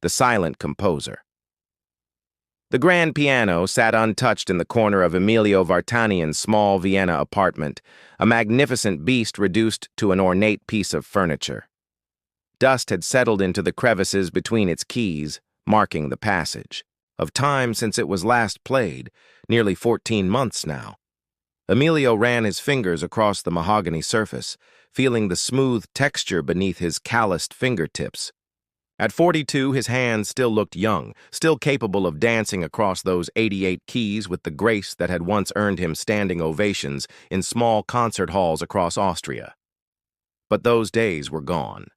the silent composer. The grand piano sat untouched in the corner of Emilio Vartanian's small Vienna apartment, a magnificent beast reduced to an ornate piece of furniture. Dust had settled into the crevices between its keys, marking the passage of time since it was last played, nearly 14 months now. Emilio ran his fingers across the mahogany surface, feeling the smooth texture beneath his calloused fingertips. At 42, his hands still looked young, still capable of dancing across those 88 keys with the grace that had once earned him standing ovations in small concert halls across Austria. But those days were gone.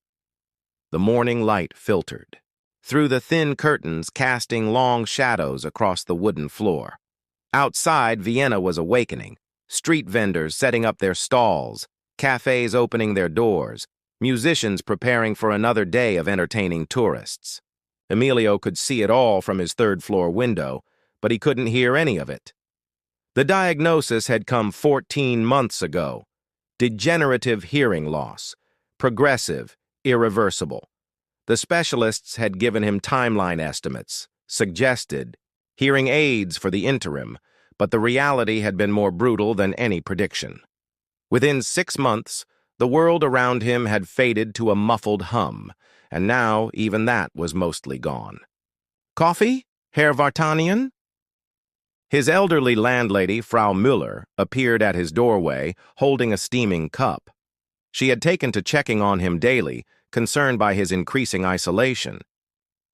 The morning light filtered through the thin curtains, casting long shadows across the wooden floor. Outside, Vienna was awakening. Street vendors setting up their stalls, cafes opening their doors, musicians preparing for another day of entertaining tourists. Emilio could see it all from his third-floor window, but he couldn't hear any of it. The diagnosis had come 14 months ago. Degenerative hearing loss. Progressive, irreversible. The specialists had given him timeline estimates, suggested hearing aids for the interim, but the reality had been more brutal than any prediction. Within 6 months, the world around him had faded to a muffled hum, and now even that was mostly gone. "Coffee, Herr Vartanian?" His elderly landlady, Frau Müller, appeared at his doorway, holding a steaming cup. She had taken to checking on him daily, concerned by his increasing isolation.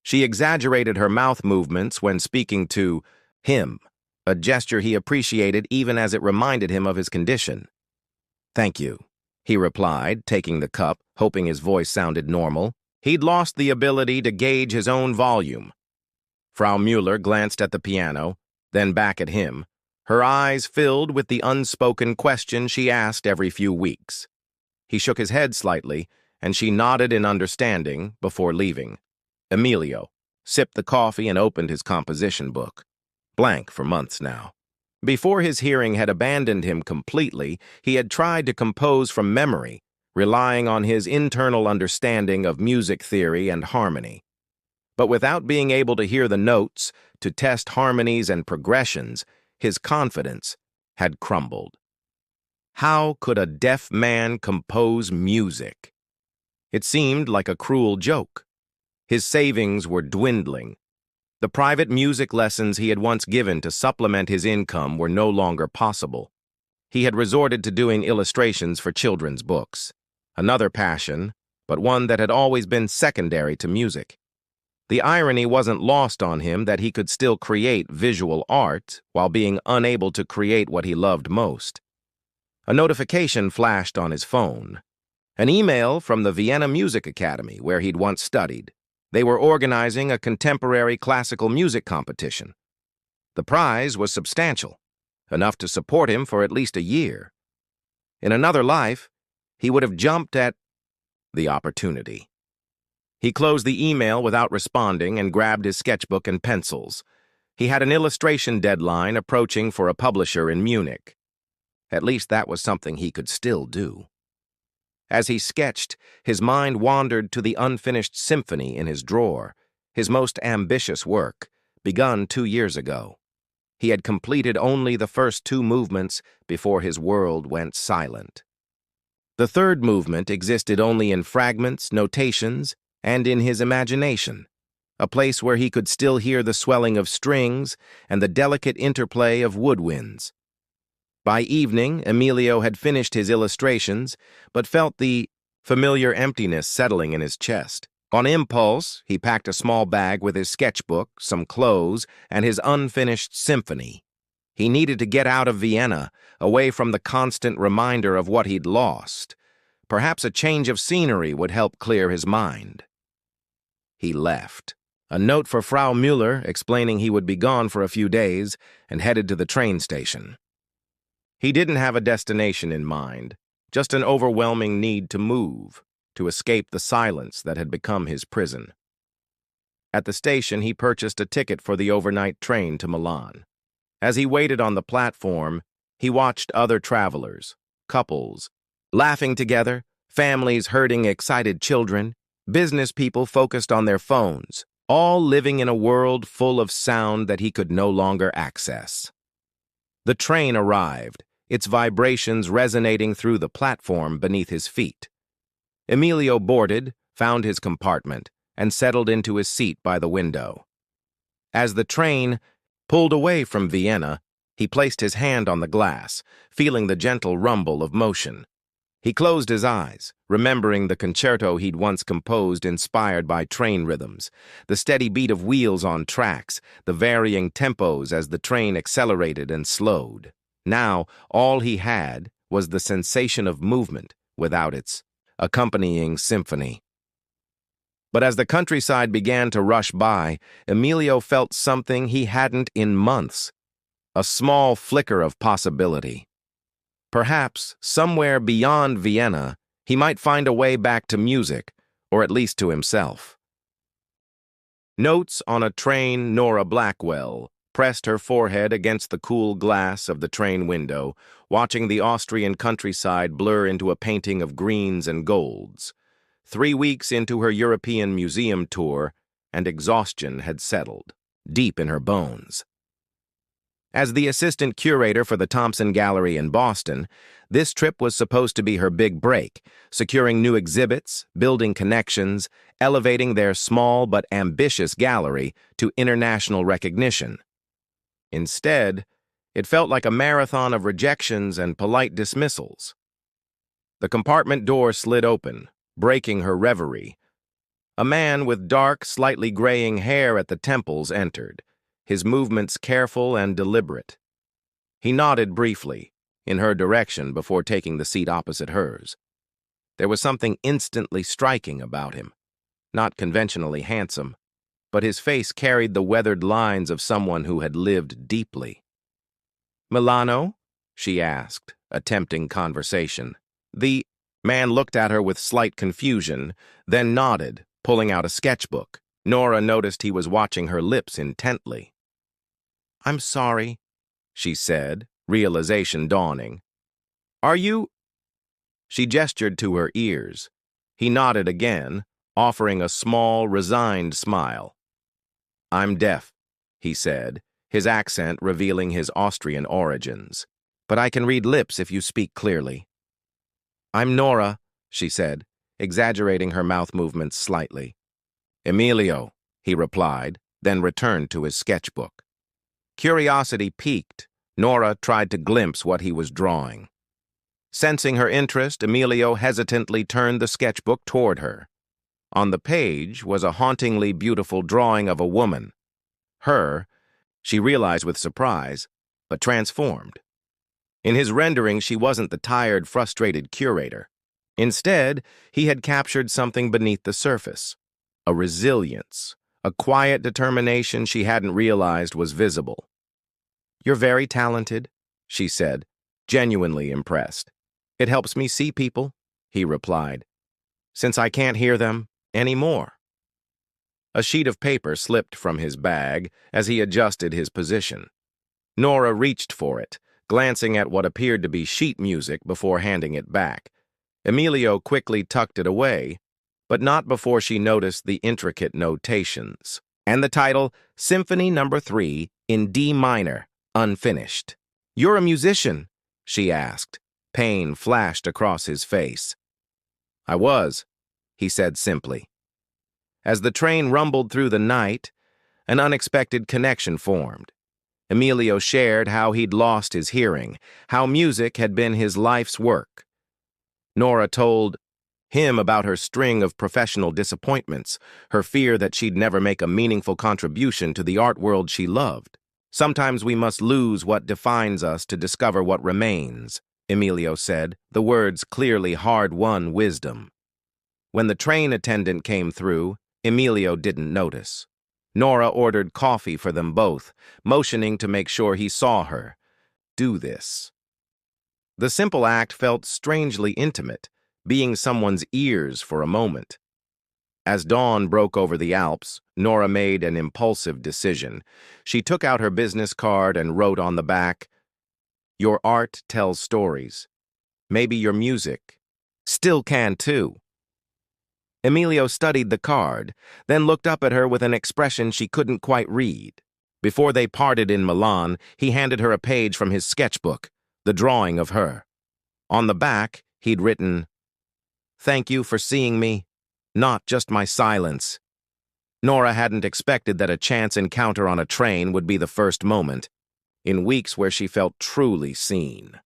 She exaggerated her mouth movements when speaking to him, a gesture he appreciated even as it reminded him of his condition. "Thank you," he replied, taking the cup, hoping his voice sounded normal. He'd lost the ability to gauge his own volume. Frau Müller glanced at the piano, then back at him, her eyes filled with the unspoken question she asked every few weeks. He shook his head slightly, and she nodded in understanding before leaving. Emilio sipped the coffee and opened his composition book. Blank for months now. Before his hearing had abandoned him completely, he had tried to compose from memory, relying on his internal understanding of music theory and harmony. But without being able to hear the notes, to test harmonies and progressions, his confidence had crumbled. How could a deaf man compose music? It seemed like a cruel joke. His savings were dwindling. The private music lessons he had once given to supplement his income were no longer possible. He had resorted to doing illustrations for children's books. Another passion, but one that had always been secondary to music. The irony wasn't lost on him that he could still create visual art while being unable to create what he loved most. A notification flashed on his phone. An email from the Vienna Music Academy, where he'd once studied. They were organizing a contemporary classical music competition. The prize was substantial, enough to support him for at least a year. In another life, he would have jumped at the opportunity. He closed the email without responding and grabbed his sketchbook and pencils. He had an illustration deadline approaching for a publisher in Munich. At least that was something he could still do. As he sketched, his mind wandered to the unfinished symphony in his drawer, his most ambitious work, begun 2 years ago. He had completed only the first 2 movements before his world went silent. The third movement existed only in fragments, notations, and in his imagination, a place where he could still hear the swelling of strings and the delicate interplay of woodwinds. By evening, Emilio had finished his illustrations, but felt the familiar emptiness settling in his chest. On impulse, he packed a small bag with his sketchbook, some clothes, and his unfinished symphony. He needed to get out of Vienna, away from the constant reminder of what he'd lost. Perhaps a change of scenery would help clear his mind. He left. A note for Frau Müller explaining he would be gone for a few days, and headed to the train station. He didn't have a destination in mind, just an overwhelming need to move, to escape the silence that had become his prison. At the station, he purchased a ticket for the overnight train to Milan. As he waited on the platform, he watched other travelers, couples, laughing together, families herding excited children, business people focused on their phones. all living in a world full of sound that he could no longer access. The train arrived, its vibrations resonating through the platform beneath his feet. Emilio boarded, found his compartment, and settled into his seat by the window. As the train pulled away from Vienna, he placed his hand on the glass, feeling the gentle rumble of motion. He closed his eyes, remembering the concerto he'd once composed inspired by train rhythms, the steady beat of wheels on tracks, the varying tempos as the train accelerated and slowed. Now, all he had was the sensation of movement without its accompanying symphony. But as the countryside began to rush by, Emilio felt something he hadn't in months, a small flicker of possibility. Perhaps, somewhere beyond Vienna, he might find a way back to music, or at least to himself. Notes on a train. Nora Blackwell pressed her forehead against the cool glass of the train window, watching the Austrian countryside blur into a painting of greens and golds. 3 weeks into her European museum tour, and exhaustion had settled, deep in her bones. As the assistant curator for the Thompson Gallery in Boston, this trip was supposed to be her big break, securing new exhibits, building connections, elevating their small but ambitious gallery to international recognition. Instead, it felt like a marathon of rejections and polite dismissals. The compartment door slid open, breaking her reverie. A man with dark, slightly graying hair at the temples entered, his movements careful and deliberate. He nodded briefly, in her direction before taking the seat opposite hers. There was something instantly striking about him. Not conventionally handsome, but his face carried the weathered lines of someone who had lived deeply. "Milano?" she asked, attempting conversation. The man looked at her with slight confusion, then nodded, pulling out a sketchbook. Nora noticed he was watching her lips intently. "I'm sorry," she said, realization dawning. "Are you—" She gestured to her ears. He nodded again, offering a small, resigned smile. "I'm deaf," he said, his accent revealing his Austrian origins. "But I can read lips if you speak clearly." "I'm Nora," she said, exaggerating her mouth movements slightly. "Emilio," he replied, then returned to his sketchbook. Curiosity piqued, Nora tried to glimpse what he was drawing. Sensing her interest, Emilio hesitantly turned the sketchbook toward her. On the page was a hauntingly beautiful drawing of a woman. Her, she realized with surprise, but transformed. In his rendering, she wasn't the tired, frustrated curator. Instead, he had captured something beneath the surface, a resilience, a quiet determination she hadn't realized was visible. "You're very talented," she said, genuinely impressed. "It helps me see people," he replied, "since I can't hear them anymore." A sheet of paper slipped from his bag as he adjusted his position. Nora reached for it, glancing at what appeared to be sheet music before handing it back. Emilio quickly tucked it away, but not before she noticed the intricate notations. And the title, Symphony No. 3 in D minor, unfinished. "You're a musician?" she asked. Pain flashed across his face. "I was," he said simply. As the train rumbled through the night, an unexpected connection formed. Emilio shared how he'd lost his hearing, how music had been his life's work. Nora told him about her string of professional disappointments, her fear that she'd never make a meaningful contribution to the art world she loved. "Sometimes we must lose what defines us to discover what remains," Emilio said, the words clearly hard-won wisdom. When the train attendant came through, Emilio didn't notice. Nora ordered coffee for them both, motioning to make sure he saw her. "Do this." The simple act felt strangely intimate, being someone's ears for a moment. As dawn broke over the Alps, Nora made an impulsive decision. She took out her business card and wrote on the back, "Your art tells stories. Maybe your music still can too." Emilio studied the card, then looked up at her with an expression she couldn't quite read. Before they parted in Milan, he handed her a page from his sketchbook, the drawing of her. On the back, he'd written, "Thank you for seeing me, not just my silence." Nora hadn't expected that a chance encounter on a train would be the first moment, in weeks where she felt truly seen.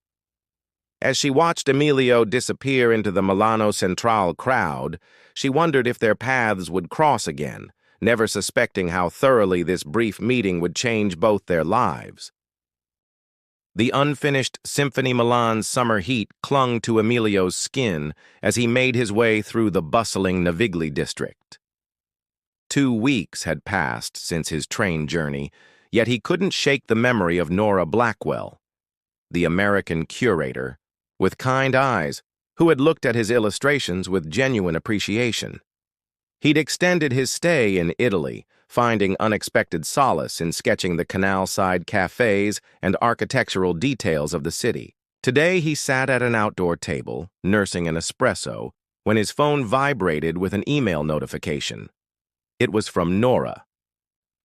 As she watched Emilio disappear into the Milano Centrale crowd, she wondered if their paths would cross again, never suspecting how thoroughly this brief meeting would change both their lives. The unfinished Symphony Milan's summer heat clung to Emilio's skin as he made his way through the bustling Navigli district. 2 weeks had passed since his train journey, yet he couldn't shake the memory of Nora Blackwell, the American curator, with kind eyes, who had looked at his illustrations with genuine appreciation. He'd extended his stay in Italy, finding unexpected solace in sketching the canal-side cafes and architectural details of the city. Today he sat at an outdoor table, nursing an espresso, when his phone vibrated with an email notification. It was from Nora.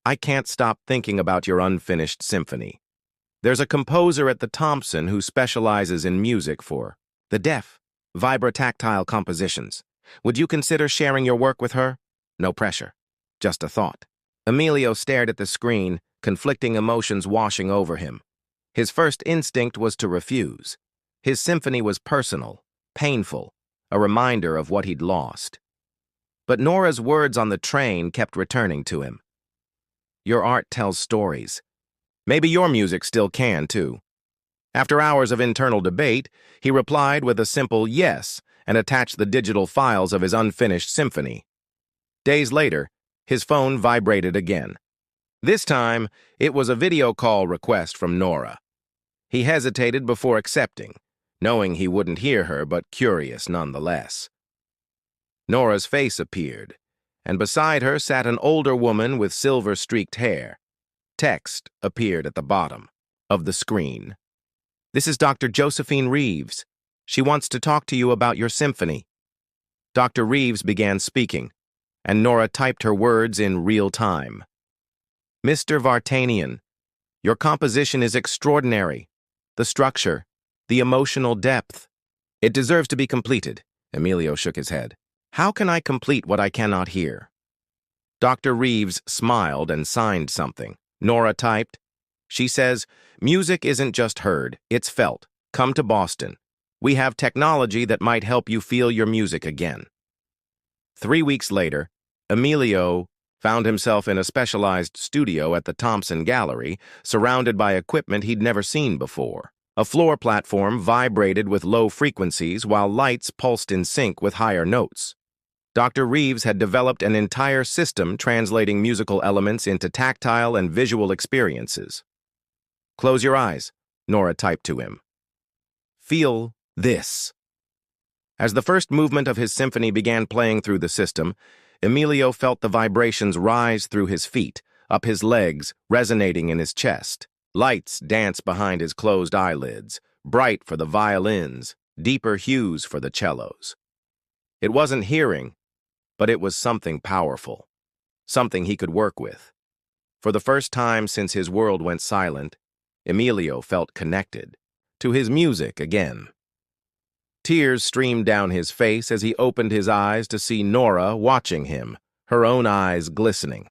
"I can't stop thinking about your unfinished symphony. There's a composer at the Thompson who specializes in music for the deaf, vibrotactile compositions. Would you consider sharing your work with her? No pressure. Just a thought." Emilio stared at the screen, conflicting emotions washing over him. His first instinct was to refuse. His symphony was personal, painful, a reminder of what he'd lost. But Nora's words on the train kept returning to him. "Your art tells stories. Maybe your music still can, too." After hours of internal debate, he replied with a simple yes and attached the digital files of his unfinished symphony. Days later, his phone vibrated again. This time, it was a video call request from Nora. He hesitated before accepting, knowing he wouldn't hear her but curious nonetheless. Nora's face appeared, and beside her sat an older woman with silver-streaked hair. Text appeared at the bottom of the screen. "This is Dr. Josephine Reeves. She wants to talk to you about your symphony." Dr. Reeves began speaking, and Nora typed her words in real time. "Mr. Vartanian, your composition is extraordinary. The structure, the emotional depth. It deserves to be completed." Emilio shook his head. "How can I complete what I cannot hear?" Dr. Reeves smiled and signed something. Nora typed, "She says, music isn't just heard, it's felt. Come to Boston. We have technology that might help you feel your music again." 3 weeks later, Emilio found himself in a specialized studio at the Thompson Gallery, surrounded by equipment he'd never seen before. A floor platform vibrated with low frequencies while lights pulsed in sync with higher notes. Dr. Reeves had developed an entire system translating musical elements into tactile and visual experiences. "Close your eyes," Nora typed to him. "Feel this." As the first movement of his symphony began playing through the system, Emilio felt the vibrations rise through his feet, up his legs, resonating in his chest. Lights danced behind his closed eyelids, bright for the violins, deeper hues for the cellos. It wasn't hearing, but it was something powerful, something he could work with. For the first time since his world went silent, Emilio felt connected to his music again. Tears streamed down his face as he opened his eyes to see Nora watching him, her own eyes glistening.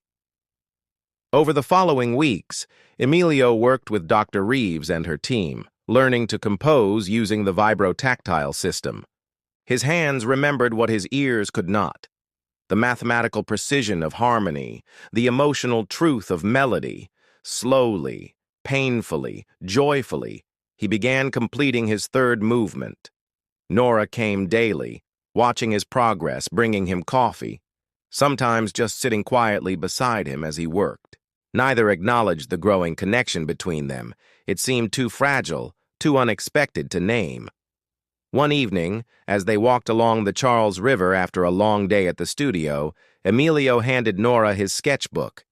Over the following weeks, Emilio worked with Dr. Reeves and her team, learning to compose using the vibrotactile system. His hands remembered what his ears could not: the mathematical precision of harmony, the emotional truth of melody. Slowly, painfully, joyfully, he began completing his third movement. Nora came daily, watching his progress, bringing him coffee, sometimes just sitting quietly beside him as he worked. Neither acknowledged the growing connection between them. It seemed too fragile, too unexpected to name. One evening, as they walked along the Charles River after a long day at the studio, Emilio handed Nora his sketchbook.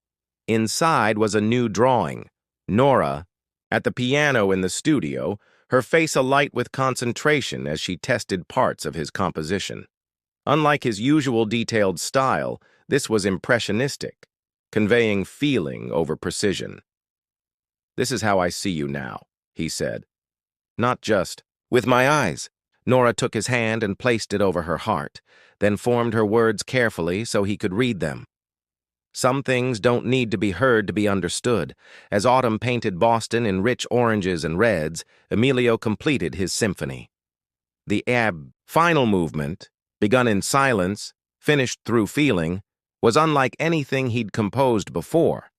Inside was a new drawing. Nora, at the piano in the studio, her face alight with concentration as she tested parts of his composition. Unlike his usual detailed style, this was impressionistic, conveying feeling over precision. "This is how I see you now," he said. "Not just with my eyes." Nora took his hand and placed it over her heart, then formed her words carefully so he could read them. Some things don't need to be heard to be understood. As autumn painted Boston in rich oranges and reds, Emilio completed his symphony. The final movement, begun in silence, finished through feeling, was unlike anything he'd composed before.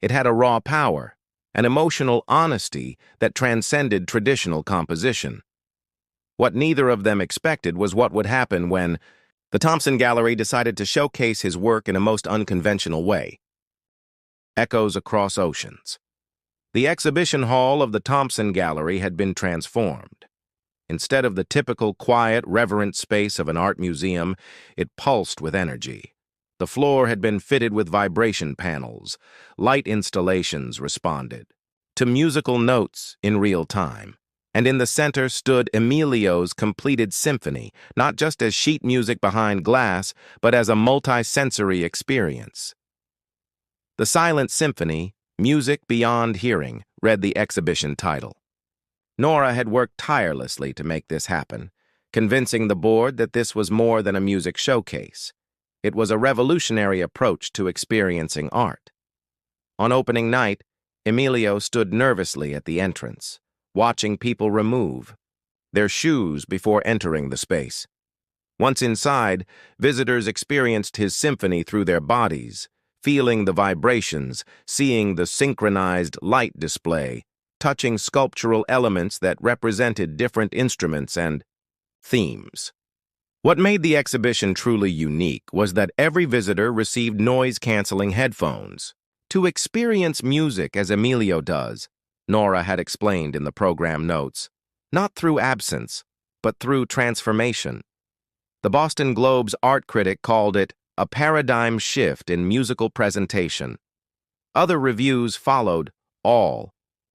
It had a raw power, an emotional honesty that transcended traditional composition. What neither of them expected was what would happen when the Thompson Gallery decided to showcase his work in a most unconventional way. Echoes across oceans. The exhibition hall of the Thompson Gallery had been transformed. Instead of the typical quiet, reverent space of an art museum, it pulsed with energy. The floor had been fitted with vibration panels. Light installations responded to musical notes in real time. And in the center stood Emilio's completed symphony, not just as sheet music behind glass, but as a multi-sensory experience. The Silent Symphony, Music Beyond Hearing, read the exhibition title. Nora had worked tirelessly to make this happen, convincing the board that this was more than a music showcase. It was a revolutionary approach to experiencing art. On opening night, Emilio stood nervously at the entrance, watching people remove their shoes before entering the space. Once inside, visitors experienced his symphony through their bodies, feeling the vibrations, seeing the synchronized light display, touching sculptural elements that represented different instruments and themes. What made the exhibition truly unique was that every visitor received noise-canceling headphones. To experience music as Emilio does, Nora had explained in the program notes, not through absence, but through transformation. The Boston Globe's art critic called it a paradigm shift in musical presentation. Other reviews followed, all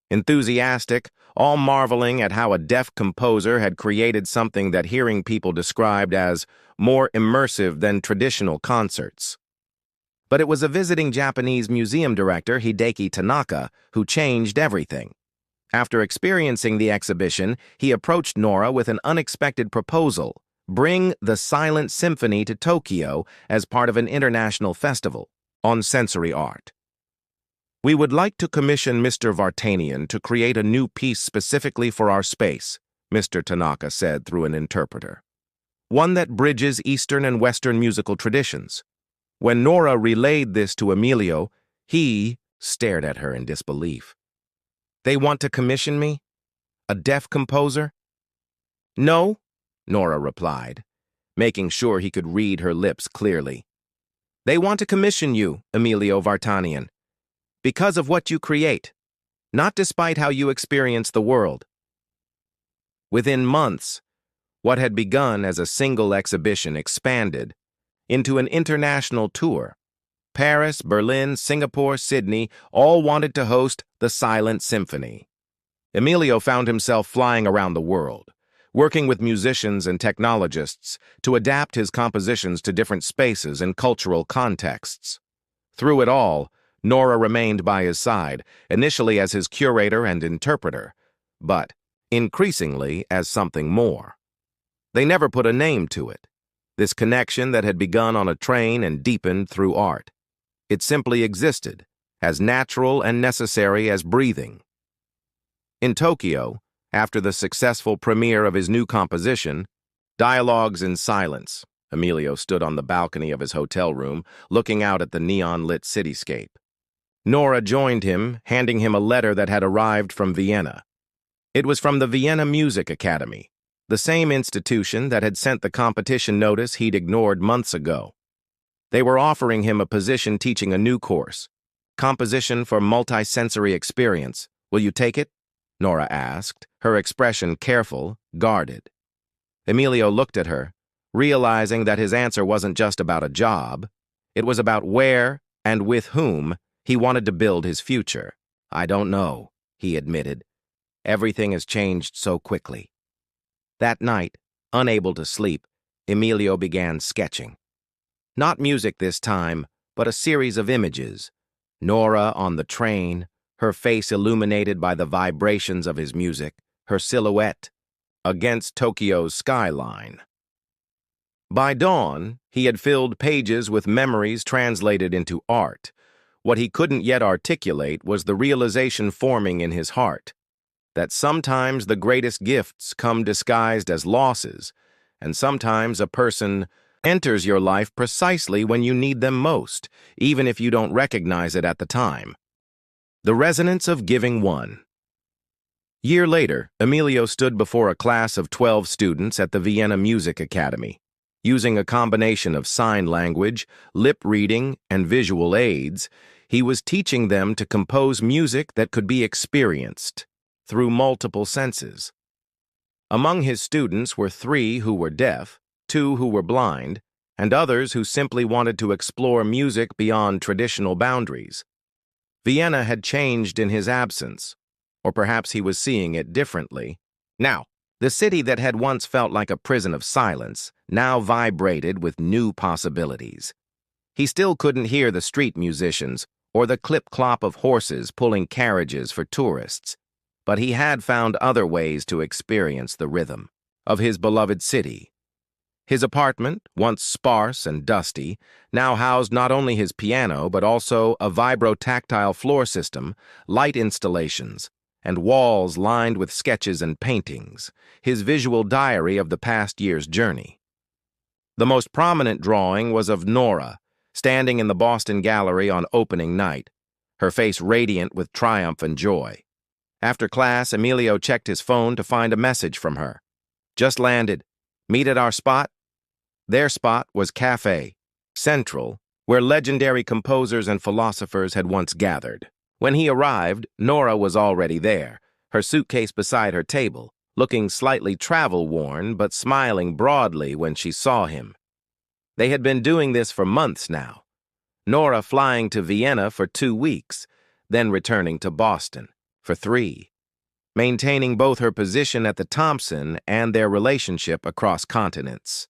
enthusiastic, all marveling at how a deaf composer had created something that hearing people described as more immersive than traditional concerts. But it was a visiting Japanese museum director, Hideki Tanaka, who changed everything. After experiencing the exhibition, he approached Nora with an unexpected proposal: bring the Silent Symphony to Tokyo as part of an international festival on sensory art. "We would like to commission Mr. Vartanian to create a new piece specifically for our space," Mr. Tanaka said through an interpreter. "One that bridges Eastern and Western musical traditions." When Nora relayed this to Emilio, he stared at her in disbelief. "They want to commission me? A deaf composer?" "No," Nora replied, making sure he could read her lips clearly. "They want to commission you, Emilio Vartanian, because of what you create, not despite how you experience the world." Within months, what had begun as a single exhibition expanded into an international tour. Paris, Berlin, Singapore, Sydney all wanted to host the Silent Symphony. Emilio found himself flying around the world, working with musicians and technologists to adapt his compositions to different spaces and cultural contexts. Through it all, Nora remained by his side, initially as his curator and interpreter, but increasingly as something more. They never put a name to it, this connection that had begun on a train and deepened through art. It simply existed, as natural and necessary as breathing. In Tokyo, after the successful premiere of his new composition, Dialogues in Silence, Emilio stood on the balcony of his hotel room, looking out at the neon-lit cityscape. Nora joined him, handing him a letter that had arrived from Vienna. It was from the Vienna Music Academy, the same institution that had sent the competition notice he'd ignored months ago. They were offering him a position teaching a new course, Composition for Multisensory Experience. "Will you take it?" Nora asked, her expression careful, guarded. Emilio looked at her, realizing that his answer wasn't just about a job. It was about where and with whom he wanted to build his future. "I don't know," he admitted. "Everything has changed so quickly." That night, unable to sleep, Emilio began sketching. Not music this time, but a series of images. Nora on the train, her face illuminated by the vibrations of his music, her silhouette against Tokyo's skyline. By dawn, he had filled pages with memories translated into art. What he couldn't yet articulate was the realization forming in his heart that sometimes the greatest gifts come disguised as losses, and sometimes a person enters your life precisely when you need them most, even if you don't recognize it at the time. The resonance of giving one. Year later, Emilio stood before a class of 12 students at the Vienna Music Academy. Using a combination of sign language, lip reading, and visual aids, he was teaching them to compose music that could be experienced through multiple senses. Among his students were 3 who were deaf, 2 who were blind, and others who simply wanted to explore music beyond traditional boundaries. Vienna had changed in his absence, or perhaps he was seeing it differently. Now, the city that had once felt like a prison of silence now vibrated with new possibilities. He still couldn't hear the street musicians or the clip-clop of horses pulling carriages for tourists, but he had found other ways to experience the rhythm of his beloved city. His apartment, once sparse and dusty, now housed not only his piano but also a vibro-tactile floor system, light installations, and walls lined with sketches and paintings, his visual diary of the past year's journey. The most prominent drawing was of Nora, standing in the Boston Gallery on opening night, her face radiant with triumph and joy. After class, Emilio checked his phone to find a message from her. Just landed. Meet at our spot? Their spot was Café Central, where legendary composers and philosophers had once gathered. When he arrived, Nora was already there, her suitcase beside her table, looking slightly travel-worn but smiling broadly when she saw him. They had been doing this for months now, Nora flying to Vienna for 2 weeks, then returning to Boston for 3, maintaining both her position at the Thompson and their relationship across continents.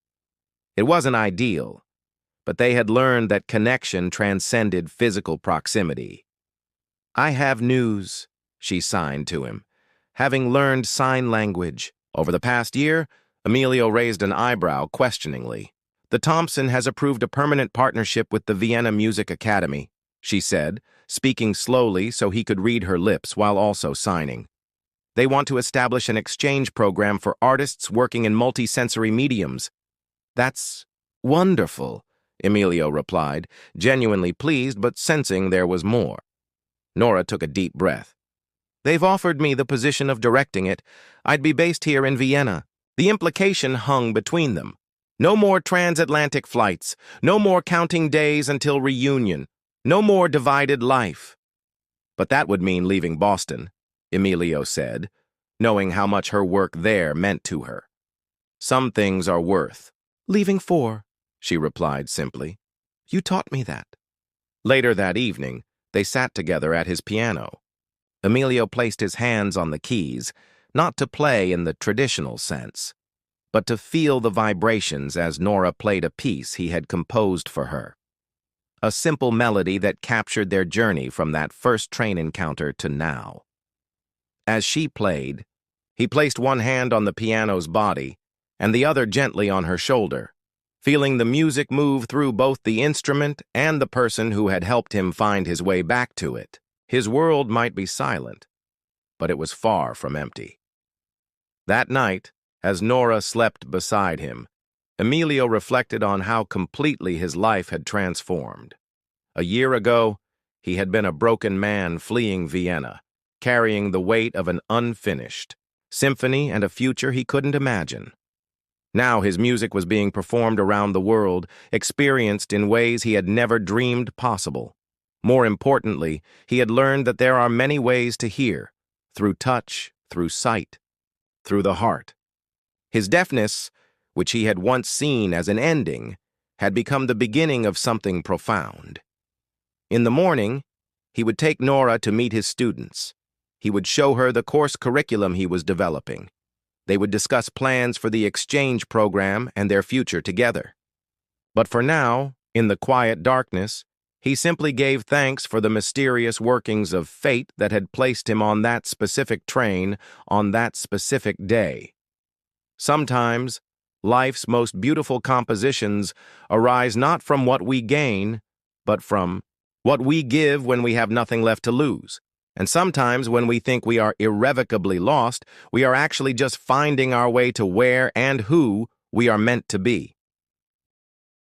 It wasn't ideal, but they had learned that connection transcended physical proximity. "I have news," she signed to him. Having learned sign language over the past year, Emilio raised an eyebrow questioningly. "The Thompson has approved a permanent partnership with the Vienna Music Academy," she said, speaking slowly so he could read her lips while also signing. "They want to establish an exchange program for artists working in multisensory mediums." "That's wonderful," Emilio replied, genuinely pleased but sensing there was more. Nora took a deep breath. "They've offered me the position of directing it. I'd be based here in Vienna." The implication hung between them. No more transatlantic flights, no more counting days until reunion, no more divided life. But that would mean leaving Boston, Emilio said, knowing how much her work there meant to her. "Some things are worth leaving for," she replied simply. "You taught me that." Later that evening, they sat together at his piano. Emilio placed his hands on the keys, not to play in the traditional sense, but to feel the vibrations as Nora played a piece he had composed for her. A simple melody that captured their journey from that first train encounter to now. As she played, he placed one hand on the piano's body and the other gently on her shoulder, feeling the music move through both the instrument and the person who had helped him find his way back to it. His world might be silent, but it was far from empty. That night, as Nora slept beside him, Emilio reflected on how completely his life had transformed. A year ago, he had been a broken man fleeing Vienna, carrying the weight of an unfinished symphony and a future he couldn't imagine. Now his music was being performed around the world, experienced in ways he had never dreamed possible. More importantly, he had learned that there are many ways to hear, through touch, through sight, through the heart. His deafness, which he had once seen as an ending, had become the beginning of something profound. In the morning, he would take Nora to meet his students. He would show her the course curriculum he was developing. They would discuss plans for the exchange program and their future together. But for now, in the quiet darkness, he simply gave thanks for the mysterious workings of fate that had placed him on that specific train on that specific day. Sometimes, life's most beautiful compositions arise not from what we gain, but from what we give when we have nothing left to lose. And sometimes when we think we are irrevocably lost, we are actually just finding our way to where and who we are meant to be.